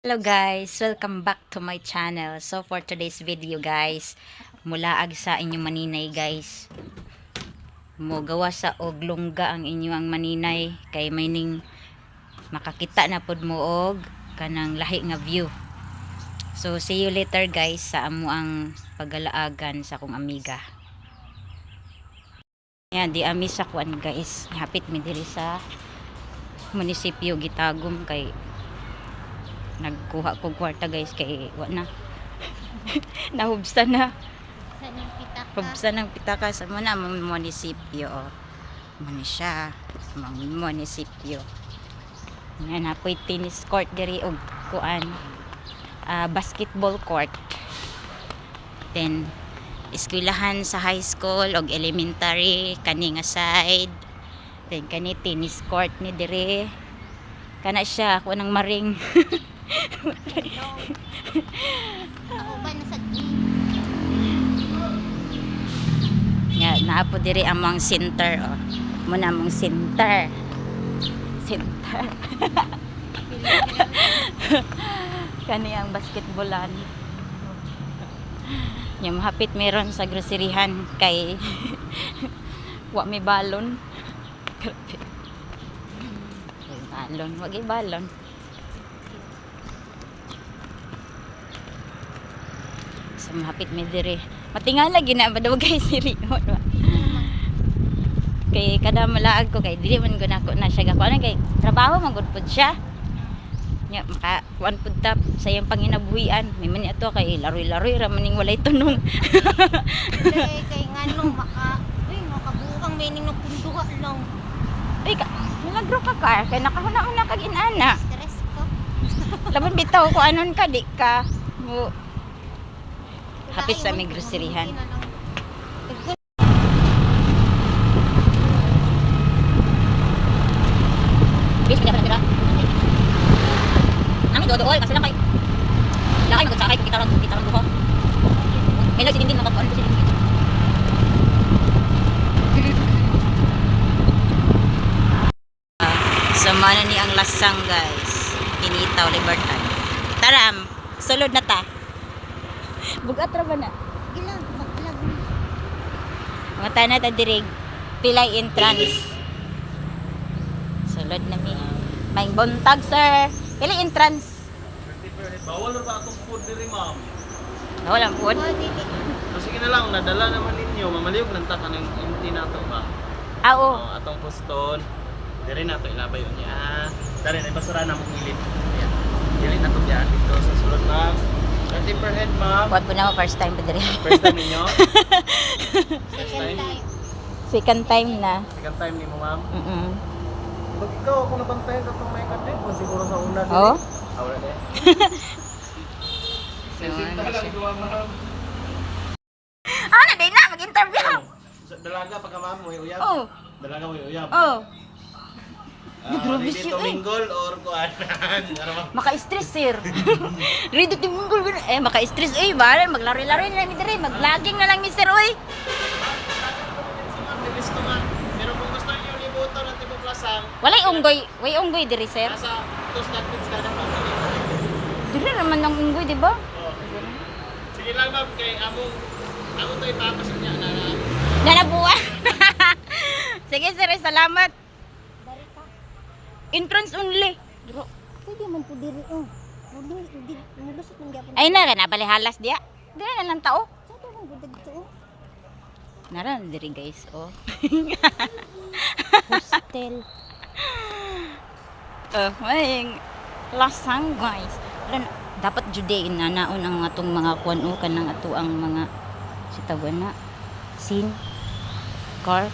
Hello guys, welcome back to my channel. So for today's video guys, mulaag sa inyong maninay guys. Gawa sa og lungga ang inyong maninay kay may ning makakita na pod mo og kanang lahi nga view. So see you later guys sa amo ang pagalaagan sa akong amiga. Yan, di ami sa kuan guys. Hapit mi diri sa munisipyo Gitagum kay nagkuha kong kwarta guys kay wa na nahubsa na hubsa ng pitaka sa muna mga munisipyo muna siya mga munisipyo yan apoy tennis court diri og kuan basketball court then eskwelahan sa high school og elementary kani nga side then kani tennis court ni diri kana siya kuan ng maring nga naapo diri among center muna among center kani ang basketballan yung hapit meron sa groceryhan kay wa may balon wag balon sa mahapit may dire matingala gina ba daw guys si Rio kay kada malaag ko kay dili man guna ko na siya gakuan kay trabaho man gud pud siya nya maka kuan pud tap sa iyang panginabuhian may man ato kay laroy-laroy ra maning walay tunong kay ngano makabuang meaning ng punduha lang ay ka nilagro ka kay nakahuna-una kag inana stress ko laban bitaw ko anon ka di ka mo hapit sa may groceryhan. Bis pinapala dira. Ami dodoy kasi lang kay. Lakay magsakay kita lang duha. May si Dindin nakatuan si Dindin. Sama na ni ang lasang guys. Kinitaw Libertad. Taram, sulod na ta. Bugat ra ba na? Ilang maglag. Mga tanat ang dirig pilay entrance. Sulod na mi. May buntag sir. Pilay entrance. Bawal ba atong food diri ma'am? Bawal ang food? So sige na lang, nadala naman ninyo. Mamaliog lang ta kanang empty nato ba? Oo. Atong poston. Diri nato ilabay unya. Dari na basura na mo gilid. Ayan. Dili nato diyan dito sa sulod ma'am. 30 per head ma'am. Kuwan po na mo first time pa diri. First time ninyo? First time? Second time na. Second time ni mo ma'am. Pag ikaw ako nabantayan ka itong may kadit mo siguro sa una dili. Oo. Wala din. Sisinta lang duwa ma'am. Ano din na mag-interview? Dalaga pagka ma'am mo uyab. Oo. Dalaga mo uyab. Oh. Ready to mingle or kuanan? Maka-stress sir. Ready to mingle maka-stress bala maglaro-laro na mi dire, mag-vlogging na lang mi sir oy. Gusto nga. Pero kung gusto niyo libutan at Tibo Plasang, Way unggoy dire sir. nasa Tustan Kids ka na pagkali. Dire naman ng unggoy, di ba? Sige lang ma'am, kay among to ipapasok niya na Nanabuan. Sige sir, salamat. Entrance only. Pwede man po diri nilusot ng gyapon. Ay na bali halas dia. Dire na lang tao. Sato man gud dito. Naran diri guys, oh. Hostel. May lasang guys. Dapat jude nanaon ang atong mga kuan kanang ato ang mga sitawan na scene car.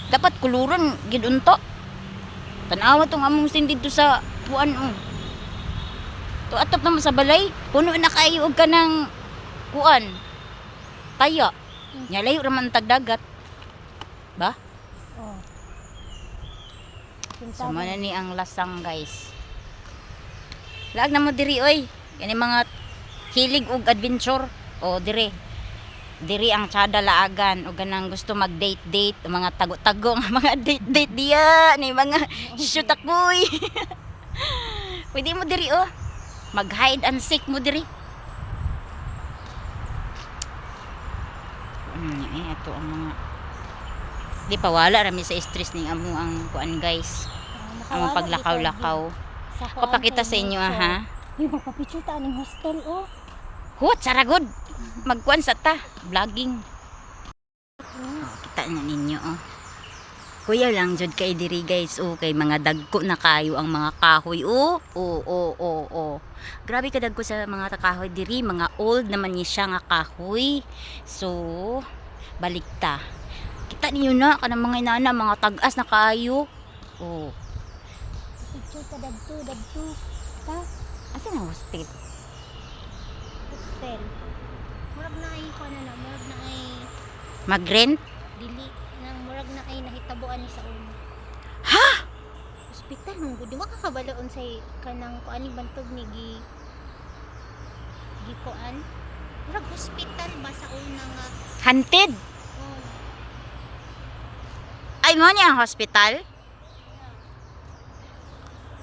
Dapat kuluron gid unto. Tanawa tong among sin dito sa kuan To atop naman sa balay, puno na kayo og kanang kuan. Taya. Nya layo ra man tag dagat. Ba? Oh. Sama na ni ang lasang guys. Laag na mo diri oy. Kani mga hilig og adventure o dire. Diri ang tsada laagan o ganang gusto mag-date-date, mga tago-tago, mga date-date diya, ni mga shoot akoy. Pwede mo diri oh. Mag hide and seek mo diri. Ito ang mga di pa wala rami sa stress ning amo ang kuan guys. Ang paglakaw-lakaw. Kapakita sa inyo ha. Yung magpapicture ta ning hostel oh. Hut saragod. Magkuan sa ta, vlogging. Oh, kita na ninyo oh. Kuya lang jud kay diri guys oh, kay mga dagko na kayo ang mga kahoy oh. Oh. Grabe ka dagko sa mga kahoy diri, mga old naman ni siya nga kahoy. So, balikta. Kita niyo na kanang mga inana, mga tag-as na kayo. Oh. Picture ta dagto. Ta, Asa na hostel? hostel. Murag na ay kuno na, murag na ay Mag-rent? dili nang murag na ay nahitabuan ni sa una. Ha? Hospital mong gud wa ka kabaloon sa kanang kuani bantog ni gikuan. Murag hospital ba sa una nga. Haunted? Oh, Ay mo niya ang hospital?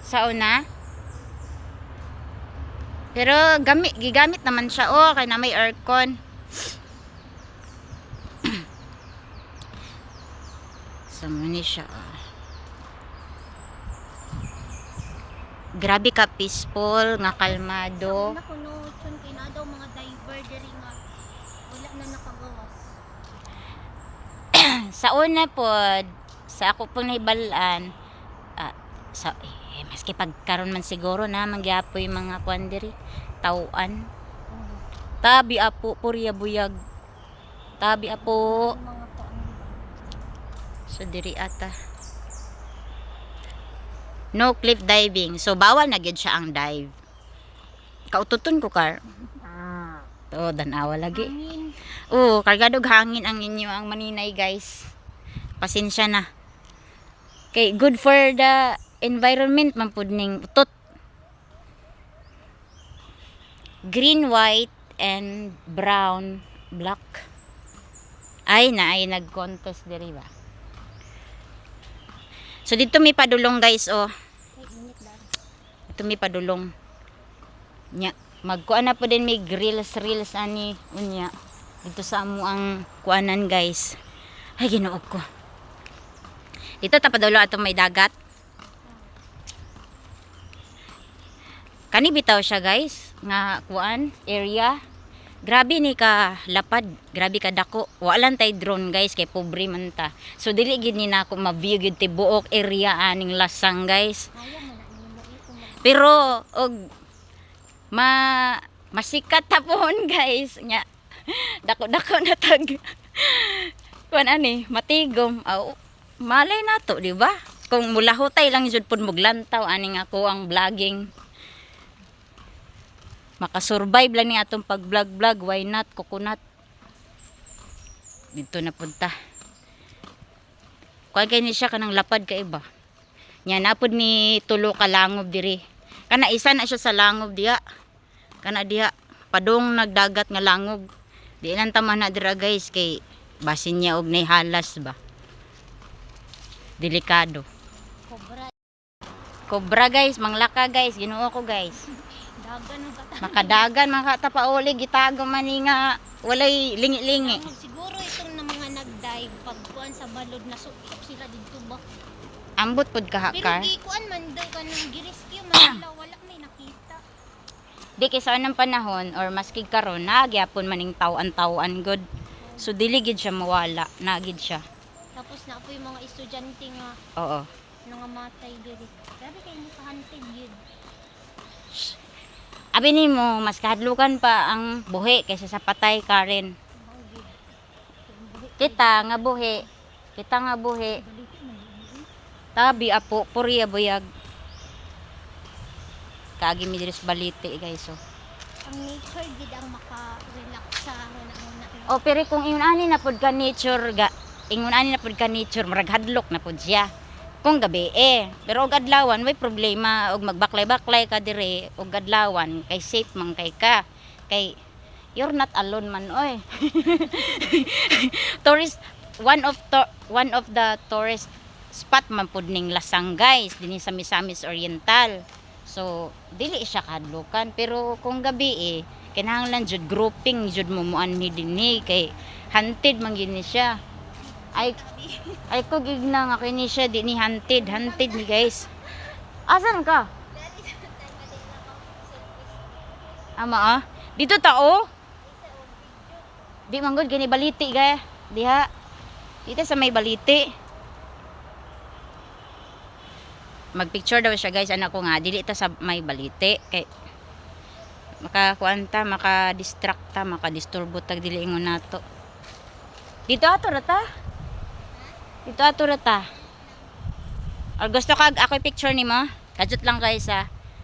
Sa una? Pero gigamit naman siya oh, kay na may aircon. Sa muni siya. Grabe ka peaceful, nga kalmado. Sa una kuno chun kay na daw mga diver diri nga wala na nakagawas. Sa una pod, sa ako pong nahibalaan, maski pagkaroon man siguro na mangyapoy mga kuan diri, tauan. Tabi apo purya buyag. Tabi apo. Mga kuan. So diri ata. No cliff diving. So bawal na gyud siya ang dive. Kaututon ko kar. To danawa lagi. Hangin. Oo, kargadog hangin ang inyo ang maninay guys. Pasensya na. Okay, good for the environment man pud ning utot. Green, white, and brown, black. Ay nag-contest diri ba? So dito may padulong guys oh. Ay init lang. Ito may padulong. Nya, magkuan na po din may reels ani unya. Dito sa amo ang kuanan guys. Ay Ginoo ko. Dito ta padulo ato may dagat. Kani bitaw siya guys nga kuan area. Grabe ni ka lapad, grabe ka dako. Walan tay drone guys kay pobre man ta. So dili gid ni nako ma-view gid ti buok area aning Lasang guys. Ayaw man na nimo ito mag Pero og masikat ta pohon guys nya. Dako-dako na tag. Kuan ani, matigom. Aw, malay nato, di ba? Kung mulahutay lang jud pud muglantaw ani nga ako ang vlogging. Makasurvive lang ni atong pag-vlog, why not coconut. Dito na punta. Kuan kay ni siya kanang lapad kay ba. Nya napod ni tulo ka langob diri. Kana isa na siya sa langob diha. Kana diha padung nagdagat nga langob. Di lang taman na dira guys kay basin niya og nay halas ba. Delikado. cobra. Cobra guys, manglaka guys, Ginoo ko guys. Dagan ang kata. Makadagan makatapauli gitago man ni nga walay lingi-lingi. Siguro itong na mga nag-dive pagkuan sa balod na suk sila dito ba. Ambot pud Pero kahakar. gikuan man daw kanang girescue man nila wala may nakita. Di kay sa anang panahon or maski karon nagyapon maning taw-an good. So dili gid siya mawala, nagid siya. Tapos na po yung mga estudyante nga Oo. nangamatay diri. Grabe kay mo kahantig yun. Abi nimo mas kahadlukan pa ang buhi kaysa sa patay Karen. Kita nga buhi. Tabi apo purya buyag. Kagi mi diri sa balite guys so. Ang nature gid ang maka-relax sa una. O pero kung ingon ani na pud ka nature marag hadlok na pud siya. Kung gabi pero og adlawan may problema og magbaklay-baklay ka dire og adlawan kay safe man kay ka. Kay you're not alone man oy. Tourist one of the tourist spot man pud ning Lasang guys dinhi sa Misamis Oriental. So dili siya kadlukan, pero kung gabi kinahanglan jud grouping jud mo muanhi dinhi kay hunted man gini siya. Ay ko gigna nga kini siya di ni hunted ni guys. Asan ka? Ama dito tao. Di manggod gini baliti gaya. Diha. Dito sa may baliti. Magpicture daw siya guys, anak ko nga dili ta sa may baliti kay makakuanta, makadistract ta, makadisturbo tag dili ingon nato. Dito ato rata. Dito ato rata. Or gusto kag ako picture nimo? Kadjut lang guys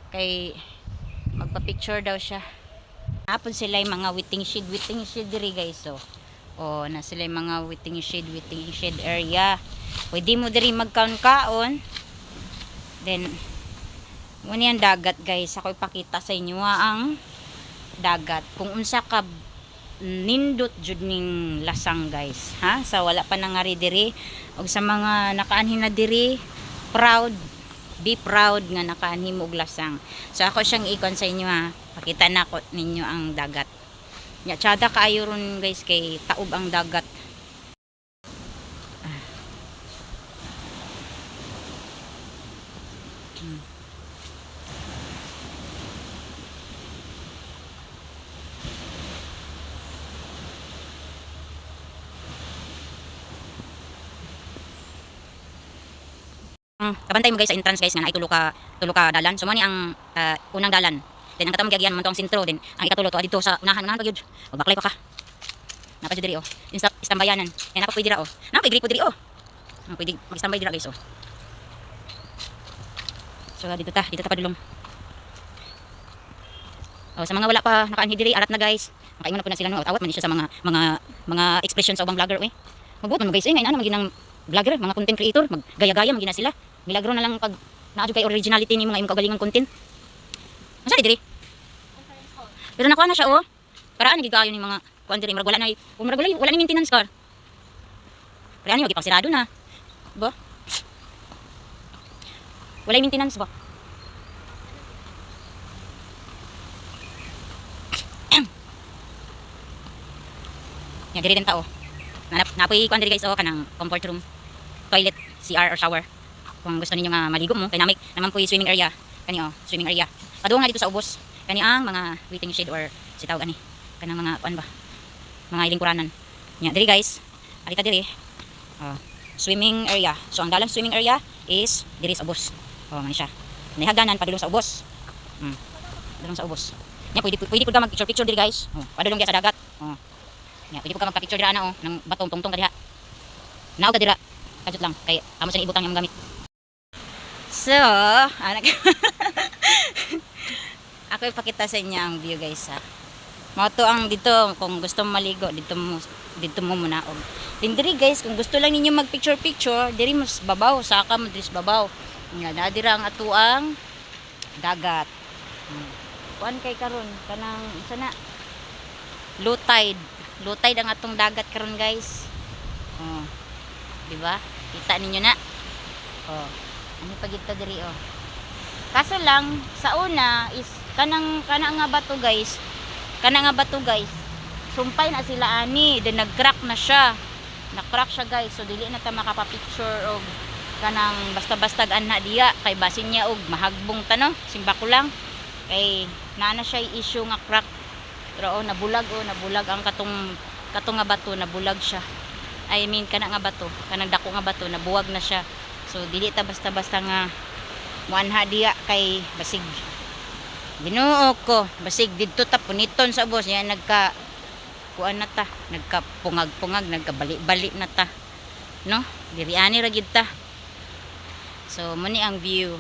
kay magpa-picture daw siya. Hapon sila yung mga waiting shed diri guys oh na sila yung mga waiting shed area. Pwede mo diri magkaon-kaon. Then muna yung dagat guys, ako ipakita sa inyo ang dagat kung unsa ka nindot jud ning lasang guys ha, sa wala pa nangari diri og sa mga nakaanhin na diri, be proud nga nakaanhin mo og lasang. So ako siyang ikon sa inyo ha, pakita na ko ninyo ang dagat nya. Tsada kaayo ron guys kay taob ang dagat. Kabantay mo guys sa entrance guys nga ay tulo ka dalan. So mo ni ang unang dalan. Then ang katong giagian man to ang sentro, then ang ikatulo to dito sa unahan pa gyud. Magbaklay pa ka. Napa jud diri istambayanan. Yan napa pwede ra Napa gripo diri pwede mag-standby dira guys So dito ta padulong. Sa mga wala pa nakaanhi diri arat na guys. Makaingon na po na sila awat man siya sa mga expressions sa ubang vlogger Mabuot man guys ngay ana maginang vlogger, mga content creator, maggaya-gaya magina sila. Milagro na lang pag naadyo kay originality ni mga imong kagalingan content. Asa diri? Pero nakuha na siya Paraan nagigayo ni mga kuan diri, wala ni maintenance car. Pero ani magipasirado na. Ba? Wala maintenance ba? Yan diri din ta napoy kuan diri guys kanang comfort room, toilet, CR or shower. Kung gusto niyo nga maligo mo, kay naman po yung swimming area. Kani swimming area. Paduong nga dito sa ubos. Kani ang mga waiting shed or sitaw ani. Kanang mga kuan ba? Mga ilingkuranan. Nya diri guys. Alita diri. Swimming area. So ang dalang swimming area is diri sa ubos. Man siya. Nihagdanan padulong sa ubos. Padulong sa ubos. Nya pwede pud ka mag-picture diri guys. Padulong dia sa dagat. Nya pwede pud ka magpa-picture dira nang batong tungtong ka diha. Naog ka dira. Kadjut lang kay amo sa ibutang yung gamit. So, ako ipakita sa inyo ang view guys Mao to ang dito kung gusto mo maligo dito mo muna diri guys kung gusto lang ninyo mag picture diri mas babaw saka mo diri babaw. Nga dira ang atuang dagat. Kuan kay karon kanang sana low tide ang atong dagat karon guys. Di ba? Kita ninyo na. Ano pa gito diri Kaso lang sa una is kanang nga bato guys. Sumpay na sila ani, then nag-crack na siya. Na-crack siya guys. So dili na ta makapa-picture og kanang basta-basta ana diya kay basin niya og mahagbong ta Simba ko lang. Kay naana siya issue nga crack. Pero nabulag ang katong nga bato, nabulag siya. I mean kanang dako nga bato nabuwag na siya. So dili ta basta-basta nga muanha diya kay basig. Ginoo ko, basig didto ta puniton sa ubos yan kuan na ta, nagkapungag-pungag, nagkabali-bali na ta. No? Diri ani ra gid ta. So muni ang view.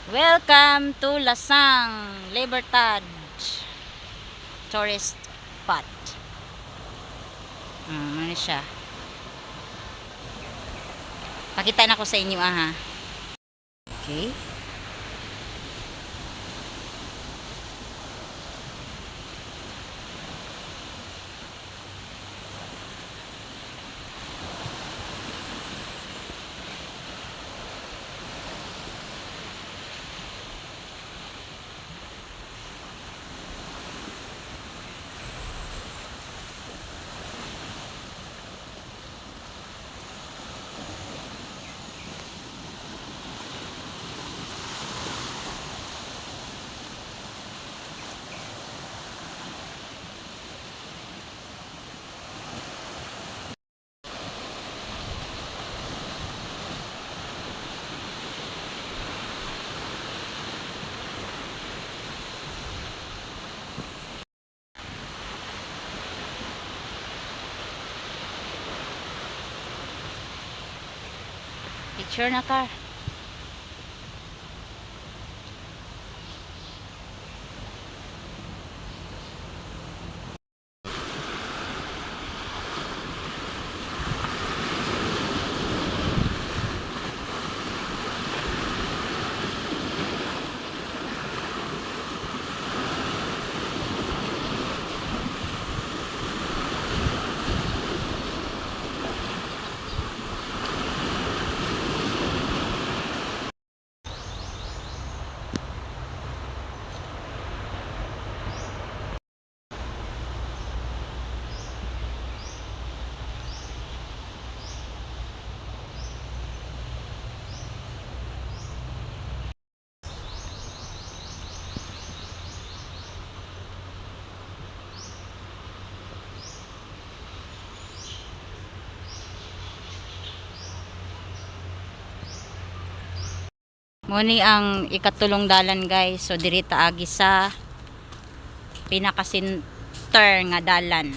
Welcome to Lasang Libertad Tourist Spot. Ano siya? Pakita na ko sa inyo ha. Okay. Picture na ka. Muni ang ikatulong dalan guys. So diri ta agi sa pinaka-center nga dalan.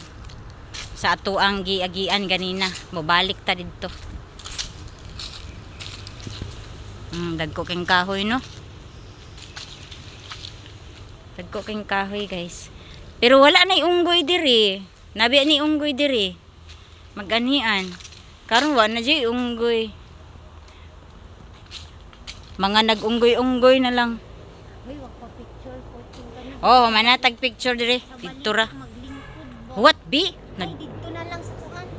Sa ato ang giagian ganina. Mobalik ta didto. Dagko king kahoy no. Dagko king kahoy guys. Pero wala na unggoy diri. Nabi ni unggoy diri. Maganian. Karon wa na jay unggoy. Mga nag-unggoy-unggoy na lang. Uy, wag pa picture po kami. Oh, manatag picture dire. Dito ra. Maglingkod ba? What be? Ay, dito na lang sa kuhan.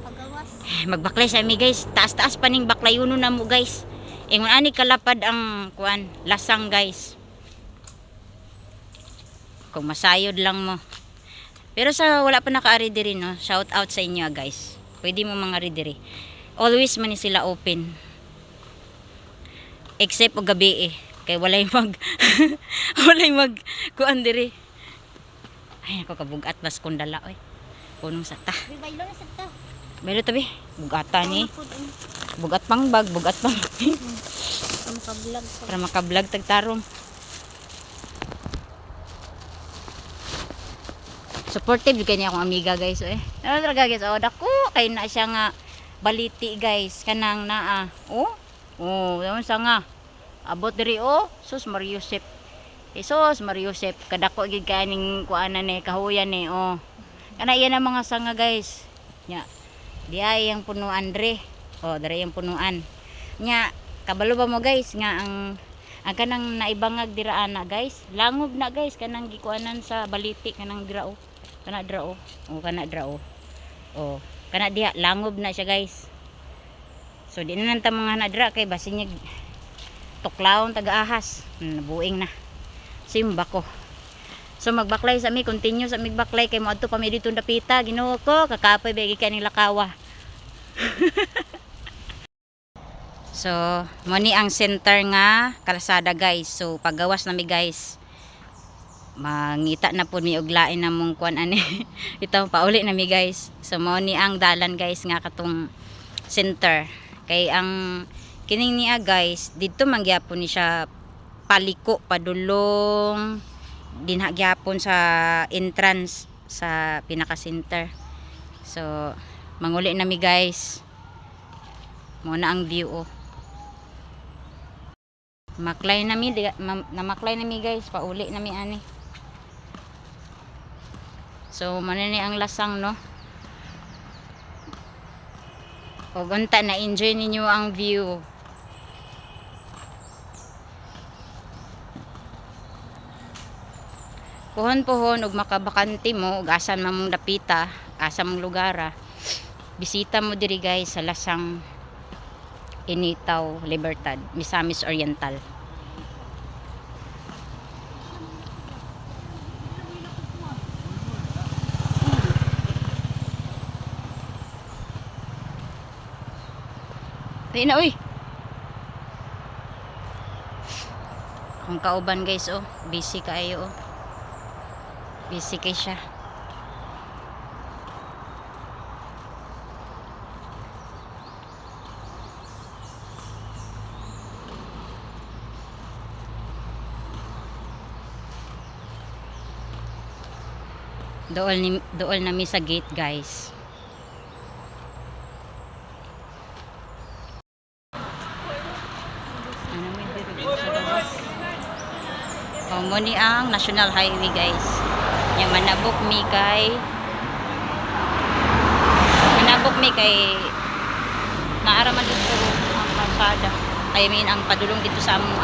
Pagawas. Magbaklay sa mi guys. Taas-taas pa ning baklayuno na mo guys. Ingon ani kalapad ang kuan, lasang guys. Kung masayod lang mo. Pero sa wala pa naka-ari diri no. Shout out sa inyo guys. Pwede mo mga ari diri. Always man ni sila open. Except og gabi eh. Kay walay mag kuan diri. Ay ako kabugat bas kung dala oy. Punong sa ta. Uy, baylo na sa ta. Baylo tabi. Bugata ni. Ano po dun? Bugat pang bag, bugat pang. Ang makablog pa. Para makablog tagtarong. Supportive kay niya akong amiga guys eh. Ano talaga guys? Oh, dako kay na siya nga baliti guys kanang naa. Oh. Oh, yun sa nga. Abot diri oh, sus Mariusep. Jesus Mariusep kadako gid kaning kuanan ni kahuyan ni oh. Kana iyan ang mga sanga guys. Nya. Diay ang punuan dre. Oh, diri ang punuan. Nya, kabalo ba mo guys nga ang kanang naibangag dira ana guys. Langob na guys kanang gikuanan sa baliti kanang dira oh. Kana dira oh. Oh, kana dira oh. Oh, kana diha langob na siya guys. So di na nanta mga nadra kay basin niya tuklaon taga-ahas. Nabuing na. Simba ko. So magbaklay sa mi, continue sa migbaklay kay moadto pa mi dito dapita, Ginoo ko, kakapoy bagi kaning lakawa. So, mo ni ang center nga kalsada guys. So paggawas na mi guys. Mangita na po mi og lain namong kuan ani. Itaw pauli na mi guys. So mo ni ang dalan guys nga katong center. Kay ang kining niya guys, dito mangyapon ni siya paliko padulong dinha gyapon sa entrance sa pinaka center. So manguli na mi guys. Mo na ang view oh. Maklay na mi namaklay na mi guys, pauli na mi ani. So manini ang lasang no. Ug unta na enjoy ninyo ang view. Puhon-puhon ug makabakante mo ug asan man mong dapita, asa mong lugara. Bisita mo diri guys sa lasang Initaw, Libertad, Misamis Oriental. Di na uy. Kung kauban guys oh, busy kaayo oh. Busy kay siya. Dool na mi sa gate guys. mo ni ang National Highway guys. Yang manabok mi kay naaraman dito ang kalsada. I mean ang padulong dito sa among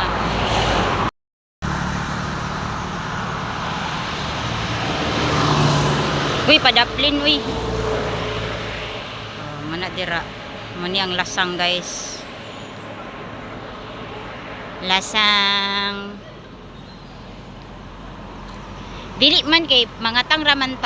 Uy, padaplin uy. Mana dira. Mani ang lasang guys. Lasang. Dili man kay mga tangraman